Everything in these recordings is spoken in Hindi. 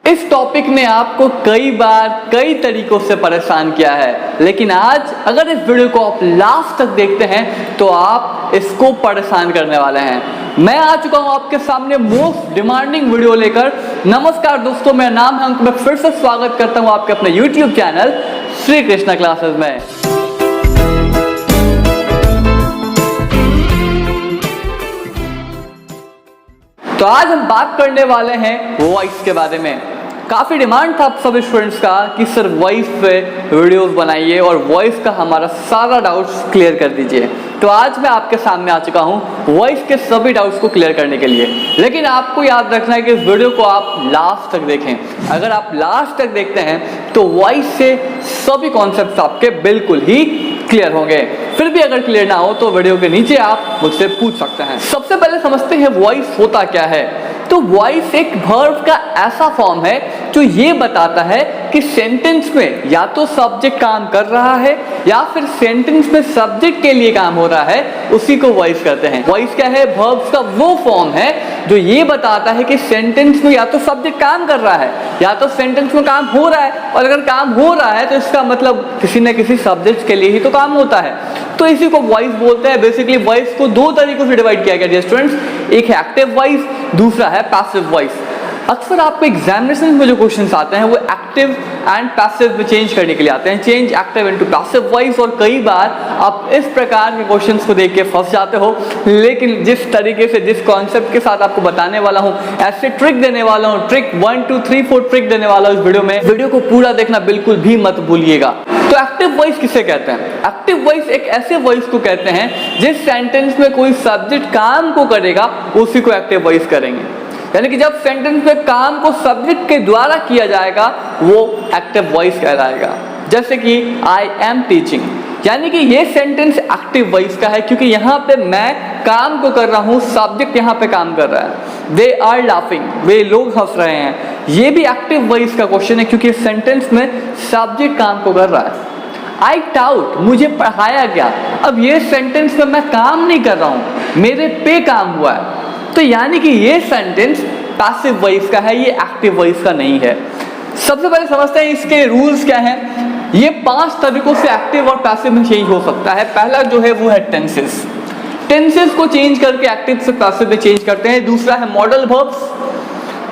इस टॉपिक ने आपको कई बार कई तरीकों से परेशान किया है, लेकिन आज अगर इस वीडियो को आप लास्ट तक देखते हैं तो आप इसको परेशान करने वाले हैं। मैं आ चुका हूं आपके सामने मोस्ट डिमांडिंग वीडियो लेकर। नमस्कार दोस्तों, मेरा नाम है अंक। मैं फिर से स्वागत करता हूं आपके अपने YouTube channel Shri Krishna classes में। तो आज हम बात करने वाले हैं वॉइस के बारे में। काफ़ी डिमांड था आप सब स्टूडेंट्स का कि सर वॉइस पे वीडियोस बनाइए और वॉइस का हमारा सारा डाउट्स क्लियर कर दीजिए। तो आज मैं आपके सामने आ चुका हूँ वॉइस के सभी डाउट्स को क्लियर करने के लिए। लेकिन आपको याद रखना है कि इस वीडियो को आप लास्ट तक देखें। अगर आप लास्ट तक देखते हैं तो वॉइस से सभी कॉन्सेप्ट्स आपके बिल्कुल ही क्लियर होंगे। फिर भी अगर क्लियर ना हो तो वीडियो के नीचे आप मुझसे पूछ सकते हैं। सबसे पहले समझते हैं वॉइस होता क्या है। तो वॉइस एक वर्ब का ऐसा फॉर्म है जो ये बताता है कि सेंटेंस में या तो सब्जेक्ट काम कर रहा है या फिर सेंटेंस में सब्जेक्ट के लिए काम हो रहा है, उसी को वॉइस कहते हैं। वॉइस क्या है? वर्ब्स का वो फॉर्म है जो ये बताता है कि सेंटेंस में या तो सब्जेक्ट काम कर रहा है या तो सेंटेंस में काम हो रहा है, और अगर काम हो रहा है तो इसका मतलब किसी न किसी सब्जेक्ट के लिए ही तो काम होता है। तो इसी को वॉइस बोलते हैं। बेसिकली वॉइस को दो तरीकों से डिवाइड किया गया है स्टूडेंट्स, एक है एक्टिव वॉइस, दूसरा है पैसिव वॉइस। अक्सर आपको एग्जामिनेशन में जो क्वेश्चंस आते हैं वो एक्टिव एंड पैसिव में चेंज करने के लिए आते हैं, change active into passive voice. और कई बार आप इस प्रकार के क्वेश्चंस को देख के फंस जाते हो। लेकिन जिस तरीके से, जिस कॉन्सेप्ट के साथ आपको बताने वाला हूँ, ऐसे ट्रिक देने वाला हूँ, ट्रिक 1 2 3 4 ट्रिक देने वाला हूँ इस वीडियो में। वीडियो को पूरा देखना बिल्कुल भी मत भूलिएगा। तो एक्टिव वॉइस किसे कहते हैं? एक्टिव वॉइस एक ऐसे वॉइस को कहते हैं जिस सेंटेंस में कोई सब्जेक्ट काम को करेगा उसी को एक्टिव वॉइस करेंगे। यानी कि जब सेंटेंस में काम को सब्जेक्ट के द्वारा किया जाएगा वो एक्टिव वॉइस कहलाएगा। जैसे कि आई एम टीचिंग, यानी कि ये सेंटेंस एक्टिव वॉइस का है क्योंकि यहाँ पे मैं काम को कर रहा हूँ, सब्जेक्ट यहाँ पे काम कर रहा है। दे आर लाफिंग, वे लोग हंस रहे हैं, ये भी एक्टिव वॉइस का क्वेश्चन है क्योंकि सेंटेंस में सब्जेक्ट काम को कर रहा है। आई टाउट, मुझे पढ़ाया गया, अब ये सेंटेंस में मैं काम नहीं कर रहा हूँ, मेरे पे काम हुआ है। तो यानी कि ये सेंटेंस पैसिव वॉइस का है, ये एक्टिव वॉइस का नहीं है। सबसे पहले समझते हैं इसके रूल्स क्या हैं। ये 5 तरीकों से एक्टिव और पैसिव में चेंज हो सकता है। पहला जो है वो है टेंसेस। टेंसेस को चेंज करके एक्टिव से पैसिव में चेंज करते हैं। दूसरा है मॉडल वर्ब्स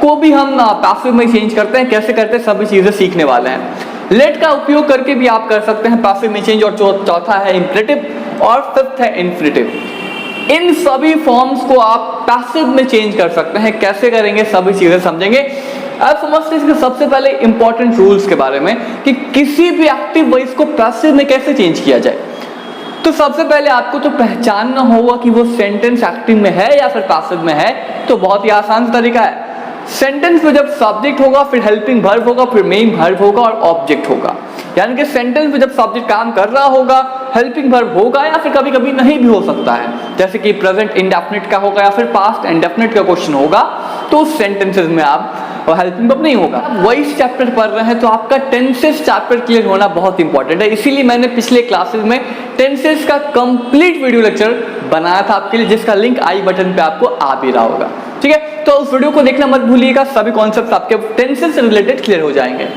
को भी हम पैसिव में चेंज करते हैं। कैसे करते हैं सभी चीजें सीखने वाले हैं। लेट का उपयोग करके भी आप कर सकते हैं पैसिव में चेंज। और चौथा है इम्परेटिव और फिफ्थ है इन्फिनेटिव। इन सभी फॉर्म्स को आप पैसिव में चेंज कर सकते हैं। कैसे करेंगे सभी चीजें समझेंगे। अब समझते हैं इसके सबसे पहले इंपॉर्टेंट रूल्स के बारे में कि किसी भी एक्टिव वॉइस को पैसिव में कैसे चेंज किया जाए। तो सबसे पहले आपको तो पहचानना होगा कि वो सेंटेंस एक्टिव में है या फिर पैसिव में है। तो बहुत ही आसान तरीका है। सेंटेंस में जब सब्जेक्ट होगा, फिर हेल्पिंग वर्ब होगा, फिर मेन वर्ब होगा और ऑब्जेक्ट होगा। यानी कि सेंटेंस में जब सब्जेक्ट काम कर रहा होगा, हेल्पिंग वर्ब होगा या फिर कभी कभी नहीं भी हो सकता है। जैसे कि प्रेजेंट इंडेफिनिट का होगा या फिर पास्ट इंडेफिनिट का क्वेश्चन होगा तो उस सेंटेंसेस में आप हेल्पिंग वर्ब नहीं होगा। वॉइस चैप्टर पढ़ रहे हैं तो आपका टेंसेस चैप्टर क्लियर होना बहुत इंपॉर्टेंट है। इसीलिए मैंने पिछले क्लासेस में टेंसेस का कंप्लीट वीडियो लेक्चर बनाया था आपके लिए, जिसका लिंक आई बटन पे आपको आ भी रहा होगा। ठीक है, तो उस वीडियो को देखना मत भूलिएगा। सभी कॉन्सेप्ट आपके टेंसेस से रिलेटेड क्लियर हो जाएंगे।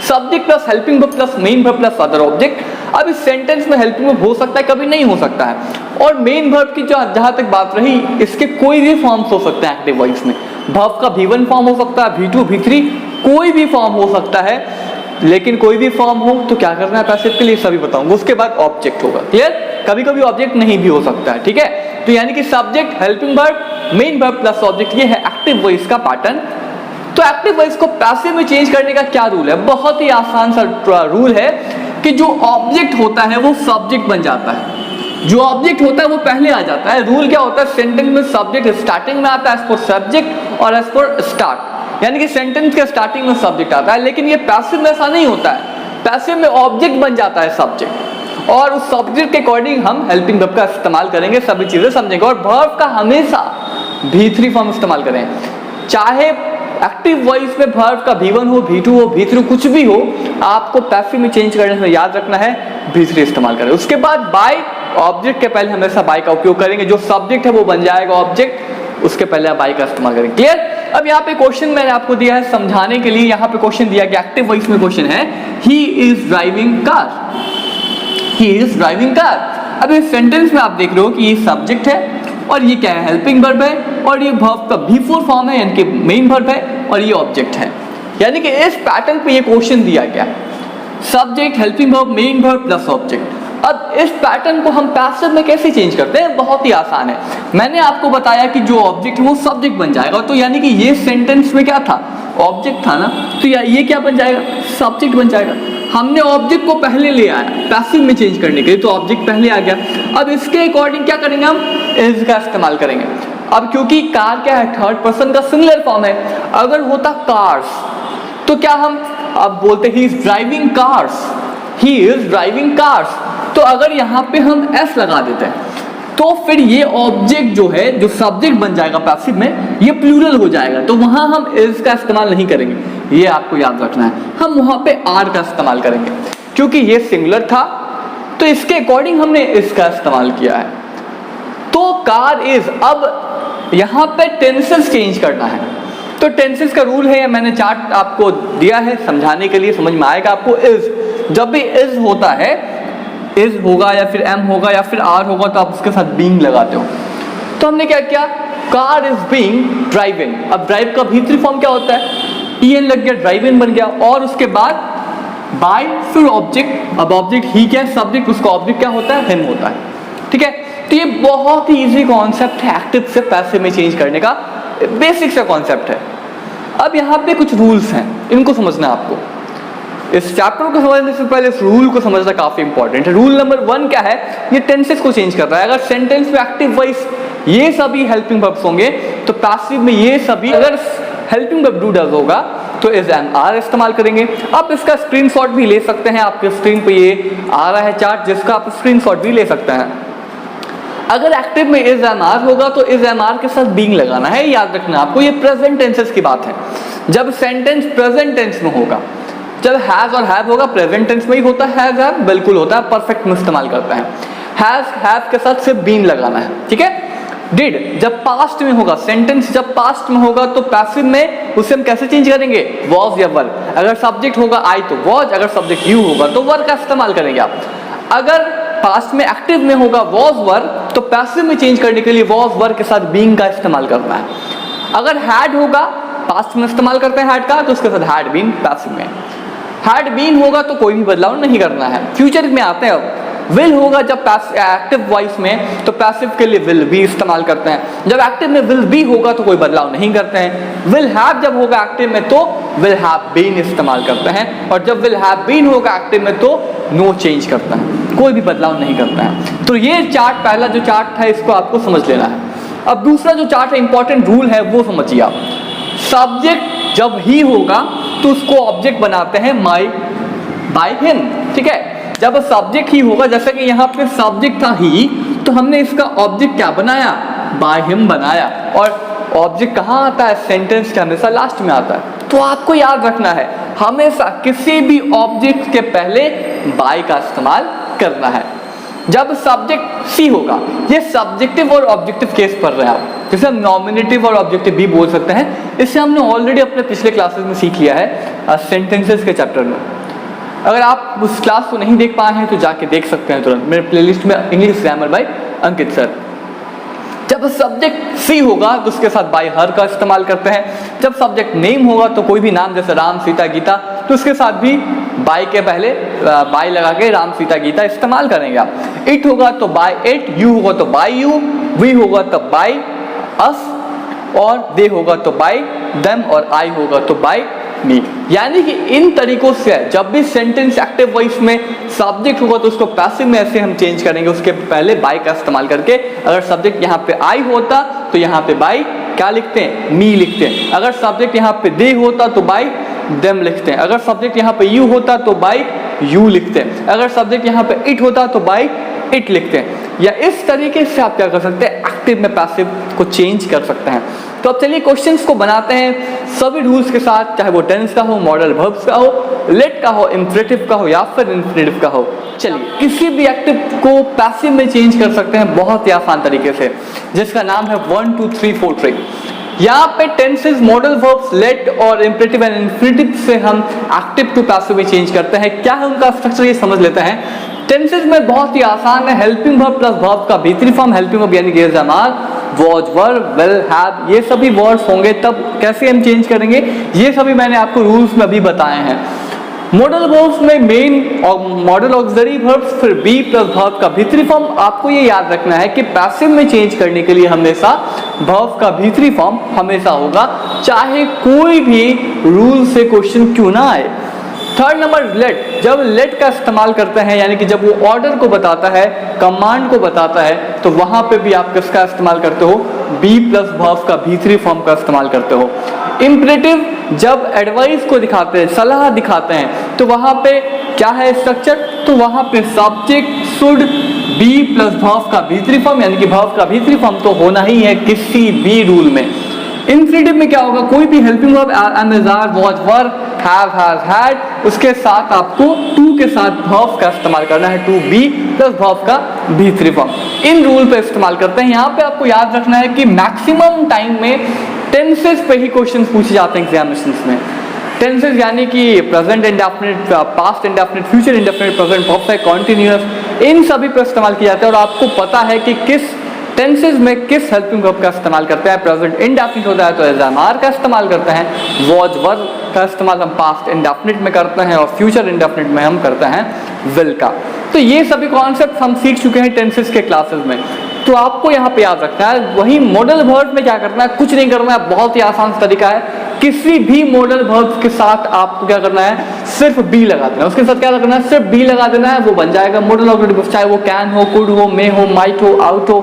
Subject plus helping verb plus main verb plus other object. अब इस सेंटेंस में हेल्पिंग वर्ब हो सकता है, कभी नहीं हो सकता है। और मेन वर्ब की जहां तक बात रही, इसके कोई भी फॉर्म्स हो सकते हैं एक्टिव वॉइस में। वर्ब का V1 फॉर्म हो सकता है, V2 V3 कोई भी फॉर्म हो सकता है। लेकिन कोई भी फॉर्म हो तो क्या करना है पैसिव के लिए सभी बताऊंगा। उसके बाद ऑब्जेक्ट होगा। क्लियर? कभी कभी ऑब्जेक्ट नहीं भी हो सकता है। ठीक है, तो यानी कि subject, helping verb, main verb plus object, ये है एक्टिव वॉइस का पैटर्न। तो एक्टिव वॉइस को पैसिव में चेंज करने का क्या रूल है? बहुत ही आसान सा रूल है कि जो ऑब्जेक्ट होता है वो सब्जेक्ट बन जाता है। जो ऑब्जेक्ट होता है वो पहले आ जाता है। रूल क्या होता है? सेंटेंस में सब्जेक्ट स्टार्टिंग में आता है एज फॉर सब्जेक्ट और एज फॉर स्टार्ट, यानी कि सेंटेंस के स्टार्टिंग में सब्जेक्ट आता है। लेकिन ये पैसिव में ऐसा नहीं होता है। पैसिव में ऑब्जेक्ट बन जाता है सब्जेक्ट, और उस सब्जेक्ट के अकॉर्डिंग हम हेल्पिंग वर्ब का इस्तेमाल करेंगे, सभी चीजें समझेंगे। और वर्ब का हमेशा V3 फॉर्म इस्तेमाल करें। चाहे एक्टिव वॉइस में वर्ब का V1 हो, V2 हो, V3 कुछ भी हो, आपको पैसिव में चेंज करने से याद रखना है V3 इस्तेमाल करें। उसके बाद बाय, ऑब्जेक्ट के पहले हमेशा बाय का उपयोग करेंगे। जो सब्जेक्ट है वो बन जाएगा ऑब्जेक्ट, उसके पहले आप बाय का इस्तेमाल करें। क्लियर? अब यहाँ पे क्वेश्चन मैंने आपको दिया है समझाने के लिए। यहाँ पे क्वेश्चन दिया कि एक्टिव वॉइस में क्वेश्चन है he is driving car, he is driving car. अब इस सेंटेंस में आप देख रहे हो कि ये सब्जेक्ट है और ये क्या है, हेल्पिंग वर्ब है, और ये वर्ब का V4 फॉर्म है यानी कि मेन वर्ब है, और ये ऑब्जेक्ट है। यानी कि इस पैटर्न पे ये क्वेश्चन दिया गया, subject, helping verb, main verb plus object. अब इस पैटर्न को हम पैसिव में कैसे चेंज करते हैं, बहुत ही आसान है। मैंने आपको बताया कि जो ऑब्जेक्ट है वो सब्जेक्ट बन जाएगा, तो यानी कि ये सेंटेंस में क्या था, ऑब्जेक्ट था ना, तो ये क्या बन जाएगा, सब्जेक्ट बन जाएगा। हमने ऑब्जेक्ट को पहले ले आया पैसिव में चेंज करने के लिए, तो ऑब्जेक्ट पहले आ गया। अब इसके अकॉर्डिंग क्या करेंगे, हम इज का इस्तेमाल करेंगे। अब क्योंकि कार क्या है, थर्ड पर्सन का सिंगुलर फॉर्म है, अगर होता कार्स तो क्या हम अब बोलते he is driving cars, he is driving cars. तो अगर यहाँ पे हम एस लगा देते हैं तो फिर ये ऑब्जेक्ट जो है, जो सब्जेक्ट बन जाएगा पैसिव में, ये प्लूरल हो जाएगा, तो वहां हम इज का इस्तेमाल नहीं करेंगे, ये आपको याद रखना है। हम वहां पे आर का इस्तेमाल करेंगे, क्योंकि ये सिंगुलर था तो इसके अकॉर्डिंग हमने इसका इस्तेमाल किया है। तो कार इज, अब यहाँ पे टेंसेस चेंज करना है, तो टेंसेस का रूल है, मैंने चार्ट आपको दिया है समझाने के लिए, समझ में आएगा आपको। इज, जब भी इज होता है, इज होगा या फिर एम होगा या फिर आर होगा, तो आप उसके साथ बीइंग लगाते हो। तो हमने क्या किया, कार इज बीइंग ड्राइविंग। अब ड्राइव का V3 फॉर्म क्या होता है, EN लग गया, ड्राइव इन बन गया, और उसके बाद बाय, फिर ऑब्जेक्ट। अब ऑब्जेक्ट ही क्या है, सब्जेक्ट, उसका ऑब्जेक्ट क्या होता है, हिम होता है, ठीक है। तो ये बहुत ही इजी कॉन्सेप्ट है एक्टिव से पैसिव में चेंज करने का, बेसिक सा कॉन्सेप्ट है। अब यहाँ पे कुछ रूल्स हैं, इनको समझना है आपको। इस चैप्टर को समझने से पहले इस रूल को समझना काफी इंपॉर्टेंट है। रूल नंबर 1 क्या है, ये टेंसेस को चेंज कर रहा है। अगर सेंटेंस में एक्टिव वॉइस ये सभी हेल्पिंग वर्ब्स होंगे, तो पैसिव में ये सभी, अगर हेल्पिंग वर्ब डू डज होगा तो इज एंड आर इस्तेमाल करेंगे। आप इसका स्क्रीनशॉट भी ले सकते हैं, आपके स्क्रीन पे ये आ रहा है चार्ट, जिसका आप स्क्रीनशॉट भी ले सकते हैं। अगर एक्टिव में इज एम आर होगा तो इज एम आर के साथ बीइंग लगाना है, याद रखना आपको। ये प्रेजेंट टेंसेस की बात है, जब सेंटेंस प्रेजेंट टेंस में होगा। जब हैज और हैव होगा प्रेजेंट टेंस में ही होता है, हैज हैव बिल्कुल होता है, परफेक्ट में इस्तेमाल करते हैं। हैज हैव के साथ सिर्फ बीइंग लगाना है, ठीक है। डिड जब पास्ट में होगा, सेंटेंस जब पास्ट में होगा तो पैसिव में उसे हम कैसे चेंज करेंगे, वॉज या वर। अगर सब्जेक्ट होगा आई तो वॉज, अगर सब्जेक्ट यू होगा तो वर का इस्तेमाल करेंगे आप। अगर पास्ट में एक्टिव में होगा वॉज वर, तो पैसिव में चेंज करने के लिए वॉज वर के साथ बीइंग का इस्तेमाल करना है। अगर हैड होगा, पास्ट में इस्तेमाल करते हैं हैड का, तो उसके साथ हैड बीन पैसिव में। हैड बीन होगा तो कोई भी बदलाव नहीं करना है। फ्यूचर में आते हैं, अब विल होगा जब एक्टिव वॉइस में, तो पैसिव के लिए विल बी इस्तेमाल करते हैं। जब एक्टिव में विल बी होगा तो कोई बदलाव नहीं करते हैं। विल हैव जब होगा एक्टिव में तो विल हैव बीन इस्तेमाल करते हैं, और जब विल हैव बीन होगा एक्टिव में तो नो चेंज करता है, कोई भी बदलाव नहीं करता है। तो ये चार्ट, पहला जो चार्ट था इसको आपको समझ लेना है। अब दूसरा जो चार्ट है, इंपॉर्टेंट रूल है, वो समझिए आप। सब्जेक्ट जब ही होगा तो उसको ऑब्जेक्ट बनाते हैं माई बाय हिम, ठीक है। जब सब्जेक्ट ही होगा, जैसे कि यहाँ पे सब्जेक्ट था ही, तो हमने इसका ऑब्जेक्ट क्या बनाया, बाय हिम बनाया। और ऑब्जेक्ट कहाँ आता है, सेंटेंस के हमेशा लास्ट में आता है। तो आपको याद रखना है, हमेशा किसी भी ऑब्जेक्ट के पहले बाय का इस्तेमाल करना है। जब सब्जेक्ट सी होगा, ये सब्जेक्टिव और ऑब्जेक्टिव केस पढ़ रहे हैं आप, जिसे हम नॉमिनेटिव और ऑब्जेक्टिव भी बोल सकते हैं। इससे हमने ऑलरेडी अपने पिछले क्लासेस में सीख लिया है, सेंटेंसेस के चैप्टर में। अगर आप उस क्लास को नहीं देख पाए हैं तो जाके देख सकते हैं तुरंत मेरे प्लेलिस्ट में, इंग्लिश ग्रामर बाय अंकित सर। जब सब्जेक्ट सी होगा तो उसके साथ बाय हर का इस्तेमाल करते हैं। जब सब्जेक्ट नेम होगा तो कोई भी नाम, जैसे राम सीता गीता, तो उसके साथ भी बाय के पहले बाय लगा के राम सीता गीता इस्तेमाल करेंगे आप। इट होगा तो बाय इट, यू होगा तो बाय यू, वी होगा तो बाय अस, और दे होगा तो बाय देम, और आई होगा तो बाय मी। यानी कि इन तरीकों से जब भी सेंटेंस एक्टिव वॉइस में सब्जेक्ट होगा तो उसको पैसिव में ऐसे हम चेंज करेंगे, उसके पहले बाय का इस्तेमाल करके। अगर सब्जेक्ट यहाँ पे आई होता तो यहाँ पे बाय क्या लिखते हैं, मी लिखते हैं। अगर सब्जेक्ट यहाँ पे दे होता तो बाय देम लिखते हैं। अगर सब्जेक्ट यहाँ पे यू होता तो बाय यू लिखते हैं। अगर सब्जेक्ट यहाँ पे इट होता तो बाय इट लिखते हैं। या इस तरीके से आप क्या कर सकते हैं, एक्टिव में पैसिव को चेंज कर सकते हैं। तो अब चलिए क्वेश्चंस को बनाते हैं सभी रूल्स के साथ, चाहे वो टेंस का हो, मॉडल वर्ब्स का हो, लेट का हो, इंपरेटिव का हो या फिर इंफिनिटिव का हो। चलिए किसी भी एक्टिव को पैसिव में चेंज कर सकते हैं बहुत ही आसान तरीके से, जिसका नाम है 1 2 3 4 ट्रिक। यहाँ पे टेंसेस मॉडल वर्ब्स लेट और इम्पेरेटिव एंड इन्फिनिटिव से हम एक्टिव टू पैसिव में चेंज करते हैं। क्या है उनका स्ट्रक्चर ये समझ लेते हैं। टेंसेस में बहुत ही आसान है, हेल्पिंग वर्ब प्लस वर्ब का भीतरी फॉर्म, हेल्पिंग वर्ब यानी is am are, was were, will have, ये सभी वर्ड्स होंगे। तब कैसे हम चेंज करेंगे ये सभी मैंने आपको रूल्स में अभी बताए हैं। मॉडल वर्ब्स में मेन और मॉडल ऑक्सिलरी वर्ब्स, फिर बी प्लस वर्ब का भीतरी फॉर्म। आपको ये याद रखना है कि पैसिव में चेंज करने के लिए हमेशा वर्ब का भीतरी फॉर्म हमेशा होगा, चाहे कोई भी रूल से क्वेश्चन क्यों ना आए। थर्ड नंबर लेट, जब लेट का इस्तेमाल करते हैं यानी कि जब वो ऑर्डर को बताता है, कमांड को बताता है, तो वहां पे भी आप किसका इस्तेमाल करते हो, बी प्लस वर्ब का भीतरी फॉर्म का इस्तेमाल करते हो। इम्परेटिव जब एडवाइस को दिखाते हैं, सलाह दिखाते हैं, तो वहां पे क्या है स्ट्रक्चर, तो वहां पे subject should be plus verb का भीतरी फॉर्म यानी कि वर्ब का भीतरी फॉर्म तो होना ही है किसी भी रूल में। इन्फिनिटिव में क्या होगा, कोई भी helping verb am is are, was were, have has had, उसके साथ आपको टू के साथ वर्ब का इस्तेमाल करना है, टू बी प्लस वर्ब का भीतरी फॉर्म। इन रूल पे इस्तेमाल करते हैं। यहाँ पे आपको याद रखना है कि मैक्सिमम टाइम में टेंसेस पे ही क्वेश्चन पूछे जाते हैं एग्जामिनेशंस में। टेंसेस यानी कि present indefinite, past indefinite, future indefinite, present perfect, continuous, इन सभी पर इस्तेमाल किया जाता है। और आपको पता है कि किस टेंसेस में किस हेल्पिंग वर्ब का इस्तेमाल करते हैं। प्रेजेंट इंडेफिनिट होता है तो इज एम आर का इस्तेमाल करते हैं, वॉज वर का इस्तेमाल हम पास्ट इंडेफिनिट में करते हैं, और फ्यूचर इंडेफिनिट में हम करते हैं विल का। तो ये सभी कॉन्सेप्ट हम सीख चुके हैं टेंसेस के क्लासेस में। तो आपको यहाँ पे याद रखना है। वही मॉडल वर्ब में क्या करना है, कुछ नहीं करना है, बहुत ही आसान तरीका है। किसी भी मॉडल वर्ब के साथ आपको क्या करना है, सिर्फ बी लगा देना। उसके साथ क्या करना है, सिर्फ बी लगा देना है, वो बन जाएगा मॉडल ऑक्सिलरी वर्ब। चाहे वो कैन हो, कुड हो, मे हो, माइट हो, आउट हो,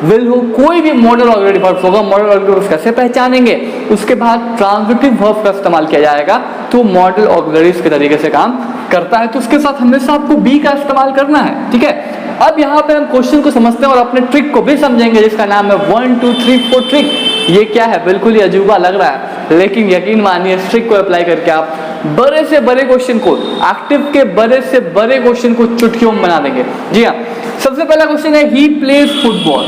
विल हो, कोई भी मॉडल ऑक्सिलरी वर्ब होगा। मॉडल ऑक्सिलरी वर्ब कैसे पहचानेंगे, उसके बाद ट्रांजिटिव वर्ब का इस्तेमाल किया जाएगा, तो मॉडल ऑक्सिलरीज के तरीके से काम करता है। तो उसके साथ हमेशा आपको बी का इस्तेमाल करना है, ठीक है। अब यहाँ पे हम क्वेश्चन को समझते हैं और अपने ट्रिक को भी समझेंगे, जिसका नाम है 1 2 3 4 ट्रिक। ये क्या है, बिल्कुल ही अजूबा लग रहा है, लेकिन यकीन मानिए इस ट्रिक को अप्लाई करके आप बड़े से बड़े क्वेश्चन को, एक्टिव के बड़े से बड़े क्वेश्चन को चुटकियों में बना देंगे। जी हाँ, सबसे पहला क्वेश्चन है, ही प्लेज फुटबॉल।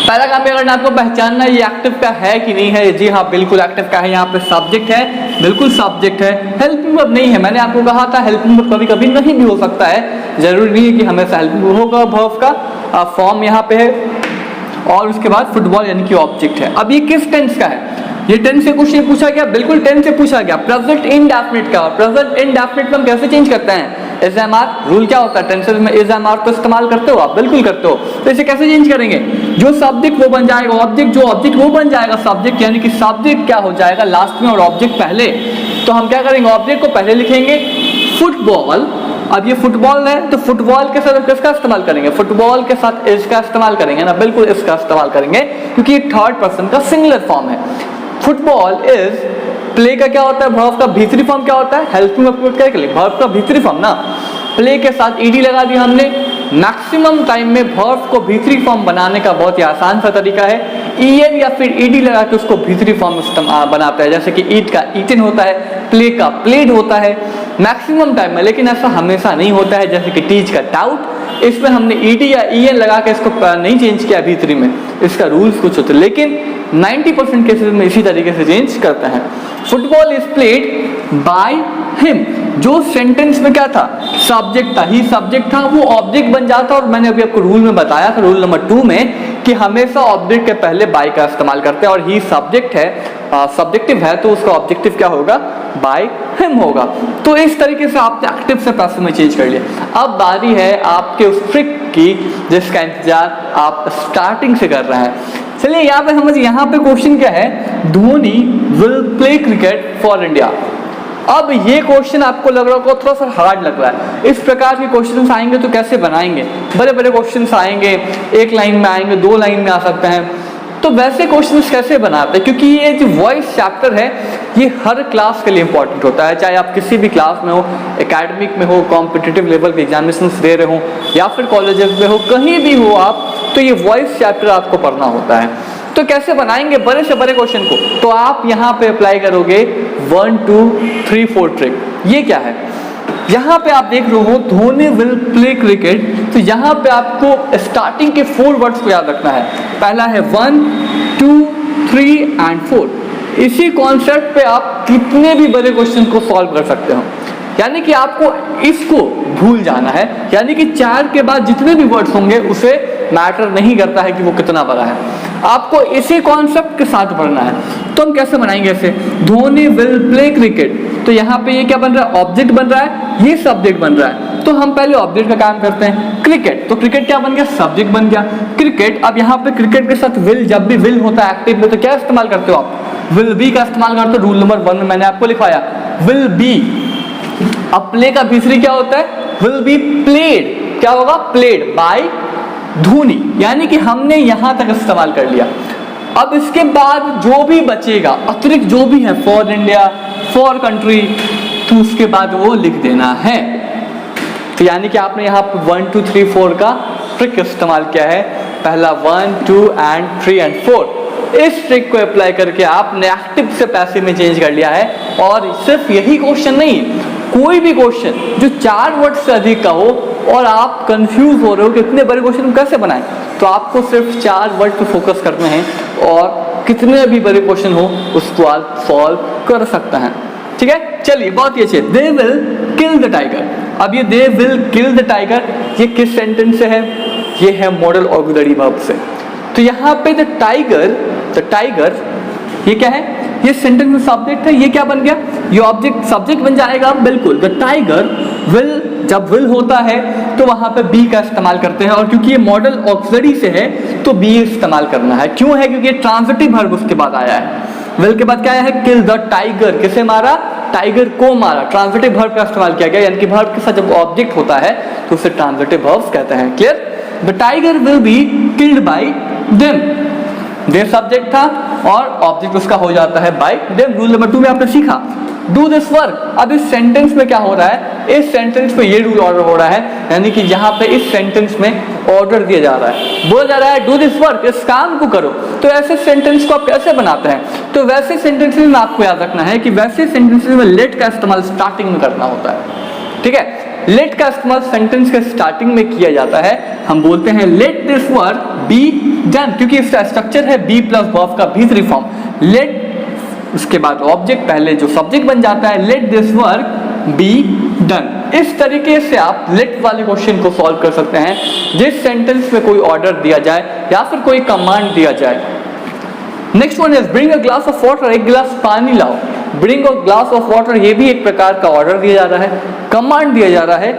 पहला काम ये करना, आपको पहचानना ये एक्टिव का है कि नहीं है। जी हाँ, बिल्कुल एक्टिव का है। यहाँ पे सब्जेक्ट है, बिल्कुल सब्जेक्ट है, हेल्पिंग वर्ब नहीं है। मैंने आपको कहा था हेल्पिंग वर्ब कभी कभी नहीं भी हो सकता है, जरूरी नहीं है कि हमेशा हेल्पिंग वर्ब होगा। वर्ब का फॉर्म यहाँ पे है, और उसके बाद फुटबॉल यानी कि ऑब्जेक्ट है। अब ये किस टेंस का है, ये टेंस से क्वेश्चन पूछा गया, बिल्कुल टेंस से पूछा गया। प्रेजेंट इंडेफिनिट का, प्रेजेंट इंडेफिनिट में हम कैसे चेंज करते हैं, इज एम आर। रूल क्या होता है, टेंसेस में इज एम आर को इस्तेमाल करते हो आप, बिल्कुल करते हो। तो इसे कैसे चेंज करेंगे, जो सब्जेक्ट वो बन जाएगा ऑब्जेक्ट, जो ऑब्जेक्ट वो बन जाएगा सब्जेक्ट, यानी कि सब्जेक्ट क्या हो जाएगा लास्ट में और ऑब्जेक्ट पहले। तो हम क्या करेंगे, ऑब्जेक्ट को पहले लिखेंगे, फुटबॉल। अब ये फुटबॉल है तो फुटबॉल के साथ किसका इस्तेमाल करेंगे, फुटबॉल के साथ इसका इस्तेमाल करेंगे ना, बिल्कुल इसका इस्तेमाल करेंगे, क्योंकि ये थर्ड पर्सन का सिंगुलर फॉर्म है। फुटबॉल इज, प्ले का क्या होता है, वर्ब का भीतरी फॉर्म क्या होता है, हेल्पिंग वर्ब क्या है, वर्ब का भीतरी फॉर्म ना। प्ले के साथ ईडी लगा दिया हमने। मैक्सिमम टाइम में वर्ब को भीतरी फॉर्म बनाने का बहुत ही आसान सा तरीका है, ईएन या फिर ईडी लगा के उसको भीतरी फॉर्म बनाता है। जैसे कि ईट का ईटन होता है, प्ले का प्लेड होता है मैक्सिमम टाइम में, लेकिन ऐसा हमेशा नहीं होता है। जैसे कि टीच का टाउट, इसमें हमने ईडी या ईएन लगा के इसको नहीं चेंज किया भीतरी में, इसका रूल्स कुछ होते हैं, लेकिन 90% केसेस में इसी तरीके से चेंज करते हैं। Football is played by him, जो सेंटेंस में क्या था, सब्जेक्ट था, ही सब्जेक्ट था, वो ऑब्जेक्ट बन जाता। और मैंने अभी आपको रूल में बताया था, रूल नंबर 2 में, कि हमेशा ऑब्जेक्ट के पहले बाय का इस्तेमाल करते हैं, और ही सब्जेक्ट है, सब्जेक्टिव है, तो उसका ऑब्जेक्टिव क्या होगा, बाय हिम होगा। तो इस तरीके से आपने एक्टिव से पैसिव में चेंज कर लिया। अब बारी है आपके उस ट्रिक की जिसका इंतजार आप स्टार्टिंग से कर रहे हैं। चलिए यहाँ पे समझिए, यहाँ पे क्वेश्चन क्या है, Dhoni will play cricket for India. अब ये क्वेश्चन आपको लग रहा होगा थोड़ा सा हार्ड लग रहा है, इस प्रकार के क्वेश्चंस आएंगे तो कैसे बनाएंगे, बड़े बड़े क्वेश्चंस आएंगे, एक लाइन में आएंगे, 2 लाइन में आ सकते हैं, तो वैसे क्वेश्चंस कैसे बनाते हैं, क्योंकि ये जो वॉइस चैप्टर है ये हर क्लास के लिए इंपॉर्टेंट होता है, चाहे आप किसी भी क्लास में हो, एकेडमिक में हो, कॉम्पिटिटिव लेवल के एग्जामिनेशंस दे रहे हो, या फिर कॉलेजेस में हो, कहीं भी हो आप, तो ये वॉइस चैप्टर आपको पढ़ना होता है। तो कैसे बनाएंगे बड़े से बड़े क्वेश्चन को, तो आप यहाँ पे अप्लाई करोगे 1 2 3 4 ट्रिक। ये क्या है, यहाँ पे आप देख रहे हो धोनी विल प्ले क्रिकेट, तो यहाँ पे आपको स्टार्टिंग के 4 वर्ड्स को याद रखना है। पहला है 1 2 3 एंड 4। इसी कॉन्सेप्ट पे आप कितने भी बड़े क्वेश्चन को सॉल्व कर सकते हो। यानी कि आपको इसको भूल जाना है, यानी कि 4 के बाद जितने भी वर्ड्स होंगे उसे मैटर नहीं करता है कि वो कितना बड़ा है, आपको इसी कॉन्सेप्ट के साथ पढ़ना है। तो हम कैसे बनाएंगे ऐसे, धोनी विल प्ले क्रिकेट, तो यहाँ पे ये क्या बन रहा है, ऑब्जेक्ट बन रहा है, ये सब्जेक्ट बन रहा है। तो हम पहले ऑब्जेक्ट का काम करते हैं। क्रिकेट, तो क्रिकेट क्या बन गया, सब्जेक्ट बन गया क्रिकेट। अब यहाँ पे क्रिकेट के साथ विल, जब भी विल होता है एक्टिव में तो क्या इस्तेमाल करते हो आप, विल बी का इस्तेमाल करते हो। रूल नंबर 1 में मैंने आपको लिखवाया विल बी। अब प्ले का भीतरी क्या होता है, विल बी प्लेड, क्या होगा, प्लेड बाय धोनी, यानी कि हमने यहां तक इस्तेमाल कर लिया। अब इसके बाद जो भी बचेगा अतिरिक्त जो भी है, फॉर इंडिया, फॉर कंट्री, तो उसके बाद वो लिख देना है। तो यानी कि आपने यहाँ पे 1 2 3 4 का ट्रिक इस्तेमाल किया है। पहला 1 2 एंड 3 एंड 4, इस ट्रिक को अप्लाई करके आपने एक्टिव से पैसिव में चेंज कर लिया है। और सिर्फ यही क्वेश्चन नहीं, कोई भी क्वेश्चन जो 4 वर्ड से अधिक का हो और आप कंफ्यूज हो रहे हो कि इतने बड़े क्वेश्चन कैसे बनाएं, तो आपको सिर्फ 4 वर्ड पे फोकस करने हैं और कितने भी बड़े क्वेश्चन हो उसको आप सॉल्व कर सकते हैं। ठीक है, चलिए बहुत ही अच्छे। They will kill the tiger. अब ये they will kill the tiger ये किस सेंटेंस से है, ये है मॉडल ऑक्सिलरी वर्ब से। तो यहाँ पे द टाइगर ये क्या है, ये सेंटेंस में सब्जेक्ट है, ये क्या बन गया, ये ऑब्जेक्ट सब्जेक्ट बन जाएगा। बिल्कुल, द टाइगर विल, जब विल होता है तो वहां पे बी का इस्तेमाल करते हैं, और क्योंकि ये मॉडल ऑक्सिलरी से है तो बी इस्तेमाल करना है। क्यों है, क्योंकि ट्रांजिटिव वर्ब उसके बाद आया है। विल के बाद क्या आया है, किल द टाइगर, किसे मारा, टाइगर को मारा। ट्रांजिटिव वर्ब का इस्तेमाल किया गया, यानी कि वर्ब के साथ जब ऑब्जेक्ट होता है तो उसे ट्रांजिटिव वर्ब कहते हैं। Clear, the tiger will be killed by them, there subject था और ऑब्जेक्ट उसका हो जाता है बाय देम। रूल नंबर 2 में आपने सीखा डू दिस वर्क। अब इस सेंटेंस में क्या हो रहा है, इस सेंटेंस में ये रूल ऑर्डर हो रहा है, यानी कि यहाँ पे इस सेंटेंस में ऑर्डर दिया जा रहा है, बोला जा रहा है डू दिस वर्क, इस काम को करो। तो ऐसे सेंटेंस को आप कैसे बनाते हैं, तो वैसे सेंटेंसेस में आपको याद रखना है कि वैसे सेंटेंसेस में लेट का इस्तेमाल स्टार्टिंग में करना होता है। ठीक है, लेट का इस्तेमाल सेंटेंस के स्टार्टिंग में किया जाता है। हम बोलते हैं let this work be done, क्योंकि इसका स्ट्रक्चर है बी प्लस वर्ब का भी फॉर्म। लेट, उसके बाद ऑब्जेक्ट, पहले जो सब्जेक्ट बन जाता है, let this work be done. इस तरीके से आप लेट वाले क्वेश्चन को सॉल्व कर सकते हैं जिस सेंटेंस में कोई ऑर्डर दिया जाए या फिर कोई कमांड दिया जाए। Next one is bring a glass of water, एक गिलास पानी लाओ। Bring a glass of water, ये भी एक प्रकार का ऑर्डर दिया जा रहा है, कमांड दिया जा रहा है,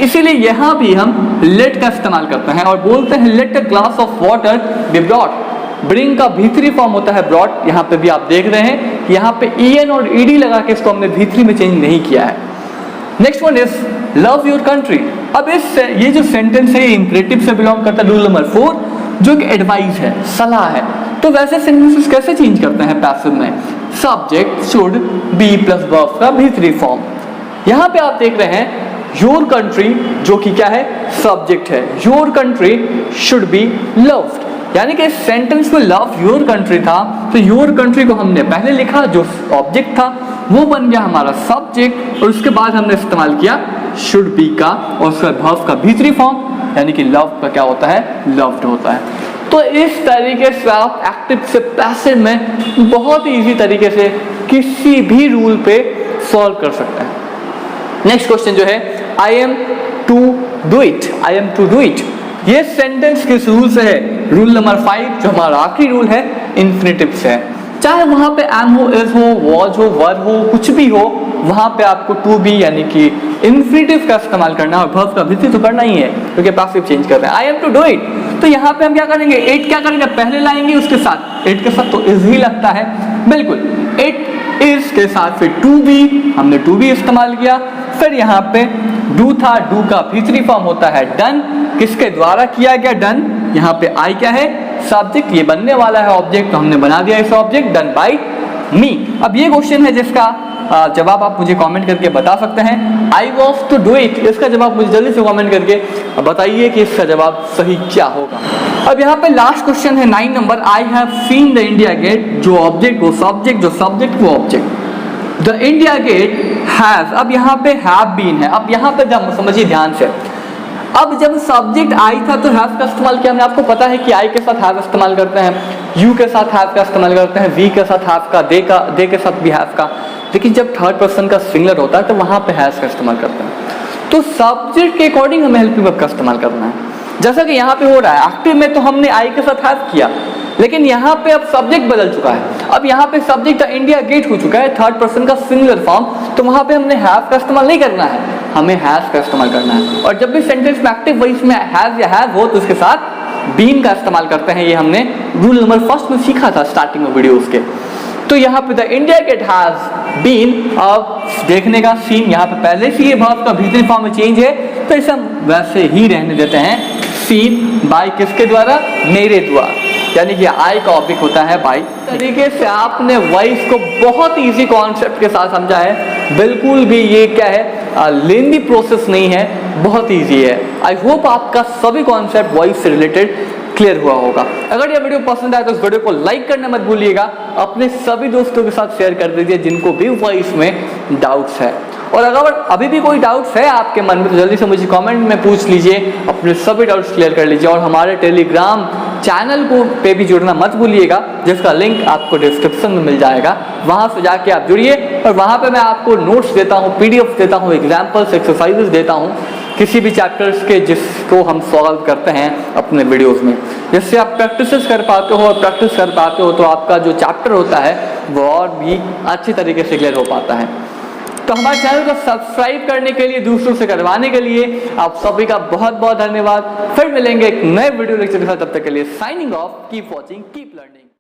इसीलिए यहाँ भी हम लेट का इस्तेमाल करते हैं और बोलते हैं let a glass of water be brought. Bring का भीतरी फॉर्म होता है ब्रॉट, यहाँ पे भी आप देख रहे हैं, यहाँ पे en और ed लगा के इसको हमने भीतरी में चेंज नहीं किया है। Next one is love your country. अब ये जो सेंटेंस है ये इंपरेटिव से बिलोंग करता है, रूल नंबर 4, जो कि एडवाइस है, सलाह है। तो वैसे सेंटेंसेस कैसे चेंज करते हैं पैसिव में, subject should be plus verb का भीतरी फॉर्म। यहाँ पे आप देख रहे हैं योर कंट्री, जो कि क्या है, सब्जेक्ट है, your country should be loved, यानी कि सेंटेंस में लव योर कंट्री था तो योर कंट्री को हमने पहले लिखा, जो ऑब्जेक्ट था वो बन गया हमारा सब्जेक्ट, और उसके बाद हमने इस्तेमाल किया शुड बी का और उसका वर्ब का भीतरी फॉर्म, यानी कि लव का क्या होता है, लव्ड होता है। तो इस तरीके से आप एक्टिव से पैसिव में बहुत ही इजी तरीके से किसी भी रूल पे सॉल्व कर सकते हैं। नेक्स्ट क्वेश्चन जो है, I am to do it, I am to do it, ये सेंटेंस किस रूल से है, रूल नंबर 5, जो हमारा आखिरी रूल है, इन्फिनेटिव से है। चाहे वहां पे एम हो, इज हो, वॉज हो, वर हो, कुछ भी हो, वहां पे आपको टू बी यानी कि इन्फिनेटिव का इस्तेमाल करना है और वर्ब का भी तो करना ही है क्योंकि पैसिव चेंज कर रहे हैं। I am to do it, तो यहाँ पे हम क्या करेंगे, इट क्या करेंगे, पहले लाएंगे उसके साथ, इट के साथ तो इज ही लगता है, बिल्कुल, इट इज के साथ फिर टू बी, हमने टू बी इस्तेमाल किया। फिर यहाँ पे डू था, डू का भीतरी फॉर्म होता है डन, किसके द्वारा किया गया, डन, यहाँ पे आई क्या है, सब्जेक्ट, ये बनने वाला है ऑब्जेक्ट, तो हमने बना दिया इस ऑब्जेक्ट, डन बाय मी। अब ये क्वेश्चन है जिसका जवाब आप मुझे कमेंट करके बता सकते हैं, I was to do it, इसका जवाब मुझे जल्दी से कमेंट करके बताइए कि इसका जवाब सही क्या होगा। अब यहाँ पे लास्ट क्वेश्चन है 9 number, I have seen the India gate, जो ऑब्जेक्ट वो सब्जेक्ट, जो सब्जेक्ट वो object. The India gate has, अब यहाँ पे हैव बीन है, अब यहाँ पे समझिए ध्यान से, अब जब सब्जेक्ट आई था तो हैव का इस्तेमाल किया हमने, आपको पता है कि आई के साथ हैव इस्तेमाल करते हैं, यू के साथ हैव का इस्तेमाल करते हैं, वी के साथ हैव का, दे के साथ भी हैव का। लेकिन जब थर्ड पर्सन का सिंगुलर होता है तो वहाँ पे हैज का इस्तेमाल करते हैं। तो सब्जेक्ट के अकॉर्डिंग हमें हेल्पिंग वर्ब का इस्तेमाल करना है। जैसा कि यहाँ पे हो रहा है, एक्टिव में तो हमने आई के साथ हैव किया, लेकिन यहाँ पे अब सब्जेक्ट बदल चुका है। अब यहाँ पे सब्जेक्ट इंडिया गेट हो चुका है, थर्ड पर्सन का सिंगुलर फॉर्म, तो वहाँ पे हमने हैव का इस्तेमाल नहीं करना है, हमें हैज का इस्तेमाल करना है। और जब भी सेंटेंस में एक्टिव वॉइस में हैज या हैव हो तो उसके साथ बीन का इस्तेमाल करते हैं। ये हमने रूल नंबर फर्स्ट में सीखा था स्टार्टिंग में वीडियोस के। तो यहाँ पे the India gate has been, अब देखने का सीन, यहाँ पे पहले से ये वर्ब का भीतरी फॉर्म में चेंज है तो इसे हम वैसे ही रहने देते हैं, सीन बाय किसके द्वारा, मेरे द्वारा, यानी कि आई का ऑब्जेक्ट होता है बाय। तरीके से आपने वॉइस को बहुत इजी कॉन्सेप्ट के साथ समझा है, बिल्कुल भी ये क्या है लेंदी प्रोसेस नहीं है, बहुत इजी है। आई होप आपका सभी कॉन्सेप्ट वॉइस से रिलेटेड क्लियर हुआ होगा। अगर ये वीडियो पसंद आए तो इस वीडियो को लाइक करना मत भूलिएगा, अपने सभी दोस्तों के साथ शेयर कर दीजिए जिनको भी वॉइस में डाउट्स है। और अगर अभी भी कोई डाउट्स है आपके मन में तो जल्दी से मुझे कमेंट में पूछ लीजिए, अपने सभी डाउट्स क्लियर कर लीजिए। और हमारे टेलीग्राम चैनल को पे भी जुड़ना मत भूलिएगा, जिसका लिंक आपको डिस्क्रिप्शन में मिल जाएगा, वहाँ से जाके आप जुड़िए। और वहाँ पे मैं आपको नोट्स देता हूँ, PDF देता हूँ, एग्जाम्पल्स, एक्सरसाइजेस देता हूँ किसी भी चैप्टर्स के जिसको हम सॉल्व करते हैं अपने वीडियोस में, जिससे आप प्रैक्टिस कर पाते हो। और प्रैक्टिस कर पाते हो तो आपका जो चैप्टर होता है वो और भी अच्छी तरीके से क्लियर हो पाता है। तो हमारे चैनल को सब्सक्राइब करने के लिए, दूसरों से करवाने के लिए आप सभी का बहुत बहुत धन्यवाद। फिर मिलेंगे एक नए वीडियो लेक्चर के साथ, तब तक के लिए signing off, keep watching, keep learning.